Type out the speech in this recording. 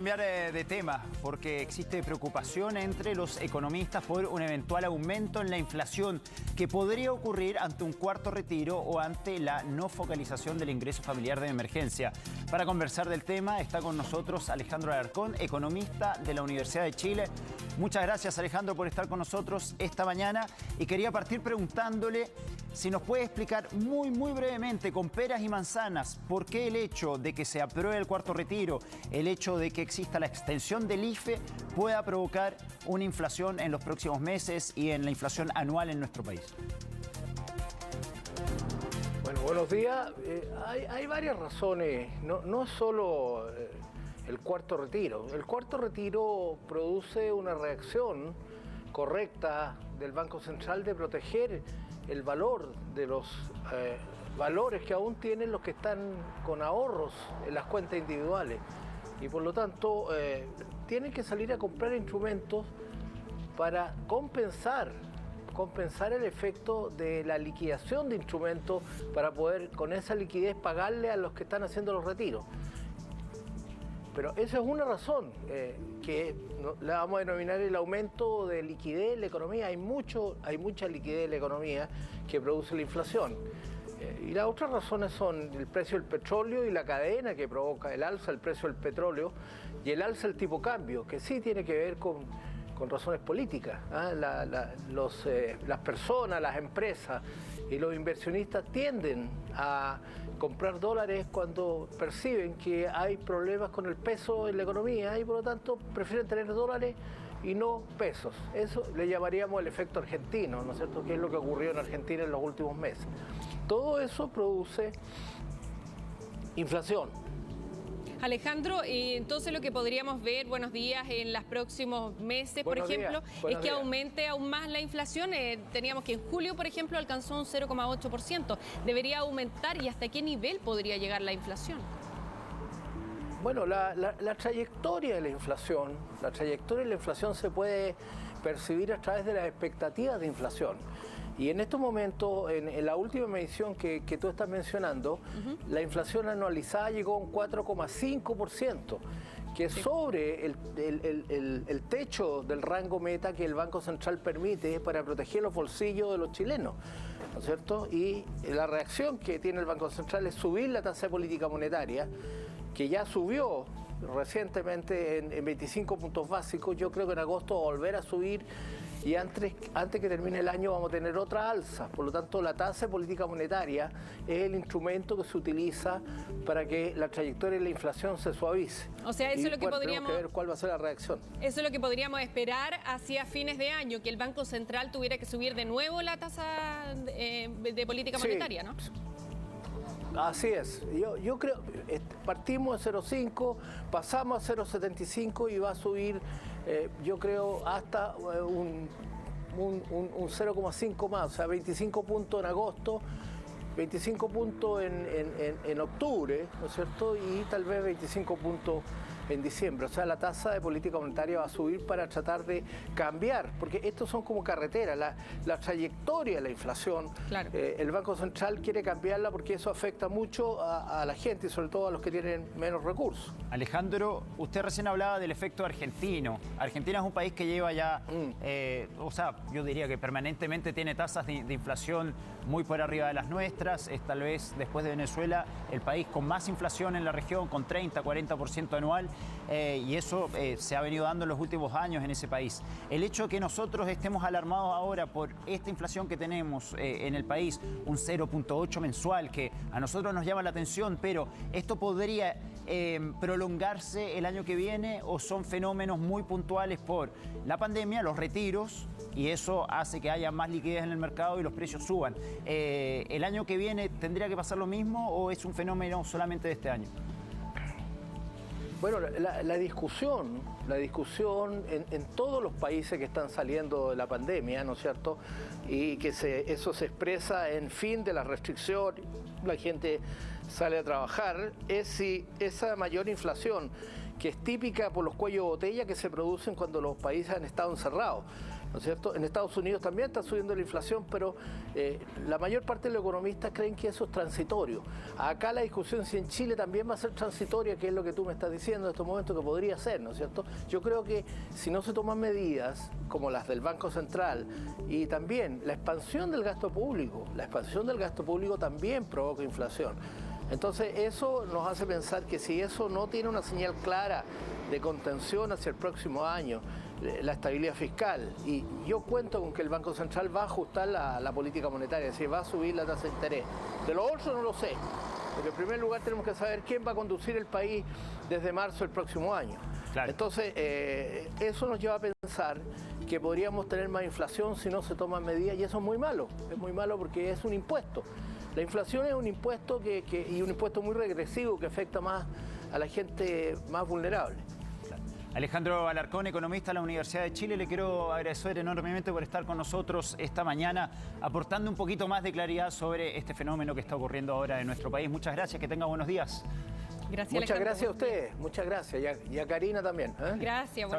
Cambiar de tema, porque existe preocupación entre los economistas por un eventual aumento en la inflación que podría ocurrir ante un cuarto retiro o ante la no focalización del ingreso familiar de emergencia. Para conversar del tema está con nosotros Alejandro Alarcón, economista de la Universidad de Chile. Muchas gracias, Alejandro, por estar con nosotros esta mañana y quería partir preguntándole si nos puede explicar muy brevemente, con peras y manzanas, por qué el hecho de que se apruebe el cuarto retiro, el hecho de que exista la extensión del IFE pueda provocar una inflación en los próximos meses y en la inflación anual en nuestro país. Bueno, buenos días. Hay varias razones, no solo el cuarto retiro. El cuarto retiro produce una reacción correcta del Banco Central de proteger el valor de los valores que aún tienen los que están con ahorros en las cuentas individuales. Y por lo tanto, tienen que salir a comprar instrumentos para compensar el efecto de la liquidación de instrumentos para poder con esa liquidez pagarle a los que están haciendo los retiros. Pero esa es una razón que la vamos a denominar el aumento de liquidez en la economía. Hay mucha liquidez en la economía que produce la inflación. Y las otras razones son el precio del petróleo y la cadena que provoca el alza del precio del petróleo y el alza del tipo de cambio, que sí tiene que ver con razones políticas. Las personas, las empresas y los inversionistas tienden a comprar dólares cuando perciben que hay problemas con el peso en la economía y por lo tanto prefieren tener dólares y no pesos. Eso le llamaríamos el efecto argentino, ¿no es cierto?, que es lo que ocurrió en Argentina en los últimos meses. Todo eso produce inflación. Alejandro, entonces lo que podríamos ver, buenos días, en los próximos meses, por ejemplo, es que aumente aún más la inflación. Teníamos que en julio, por ejemplo, alcanzó un 0,8%. ¿Debería aumentar y hasta qué nivel podría llegar la inflación? Bueno, la trayectoria de la inflación, se puede percibir a través de las expectativas de inflación. Y en estos momentos, en la última medición que tú estás mencionando, la inflación anualizada llegó a un 4,5%, que es sobre el techo del rango meta que el Banco Central permite para proteger los bolsillos de los chilenos, ¿no es cierto? Y la reacción que tiene el Banco Central es subir la tasa de política monetaria, que ya subió recientemente en 25 puntos básicos. Yo creo que en agosto va a volver a subir y antes que termine el año vamos a tener otra alza. Por lo tanto, la tasa de política monetaria es el instrumento que se utiliza para que la trayectoria de la inflación se suavice. O sea, eso es lo que podríamos... Tenemos que ver cuál va a ser la reacción. Eso es lo que podríamos esperar hacia fines de año, que el Banco Central tuviera que subir de nuevo la tasa de política monetaria, ¿no? Así es. Yo creo, partimos de 0,5, pasamos a 0,75 y va a subir, yo creo, hasta un 0,5 más, o sea, 25 puntos en agosto, 25 puntos en octubre, ¿no es cierto? Y tal vez 25 puntos en diciembre. O sea, la tasa de política monetaria va a subir para tratar de cambiar, porque estos son como carreteras, la trayectoria de la inflación. Claro. El Banco Central quiere cambiarla porque eso afecta mucho a la gente y sobre todo a los que tienen menos recursos. Alejandro, usted recién hablaba del efecto argentino. Argentina es un país que lleva ya, o sea, yo diría que permanentemente tiene tasas de inflación muy por arriba de las nuestras. Es tal vez, después de Venezuela, el país con más inflación en la región, con 30-40% anual. Y eso se ha venido dando en los últimos años en ese país. El hecho de que nosotros estemos alarmados ahora por esta inflación que tenemos en el país, un 0,8 mensual, que a nosotros nos llama la atención, pero ¿esto podría prolongarse el año que viene o son fenómenos muy puntuales por la pandemia, los retiros, y eso hace que haya más liquidez en el mercado y los precios suban? ¿El año que viene tendría que pasar lo mismo o es un fenómeno solamente de este año? Bueno, la discusión en todos los países que están saliendo de la pandemia, ¿no es cierto? Y que eso se expresa en fin de la restricción, la gente sale a trabajar, es si esa mayor inflación, que es típica por los cuellos de botella que se producen cuando los países han estado encerrados. ¿no es cierto? En Estados Unidos también está subiendo la inflación, pero la mayor parte de los economistas creen que eso es transitorio. Acá la discusión si en Chile también va a ser transitoria, que es lo que tú me estás diciendo en estos momentos que podría ser, ¿no es cierto? Yo creo que si no se toman medidas como las del Banco Central y también la expansión del gasto público también provoca inflación. Entonces eso nos hace pensar que si eso no tiene una señal clara de contención hacia el próximo año, la estabilidad fiscal, y yo cuento con que el Banco Central va a ajustar la política monetaria, es decir, va a subir la tasa de interés. De lo otro no lo sé, porque en primer lugar tenemos que saber quién va a conducir el país desde marzo del próximo año. Claro. Entonces, eso nos lleva a pensar que podríamos tener más inflación si no se toman medidas, y eso es muy malo porque es un impuesto. La inflación es un impuesto y un impuesto muy regresivo que afecta más a la gente más vulnerable. Alejandro Alarcón, economista de la Universidad de Chile, le quiero agradecer enormemente por estar con nosotros esta mañana, aportando un poquito más de claridad sobre este fenómeno que está ocurriendo ahora en nuestro país. Muchas gracias, que tenga buenos días. Gracias, Muchas Alejandro. gracias a ustedes, muchas gracias. Y a Karina también. Gracias.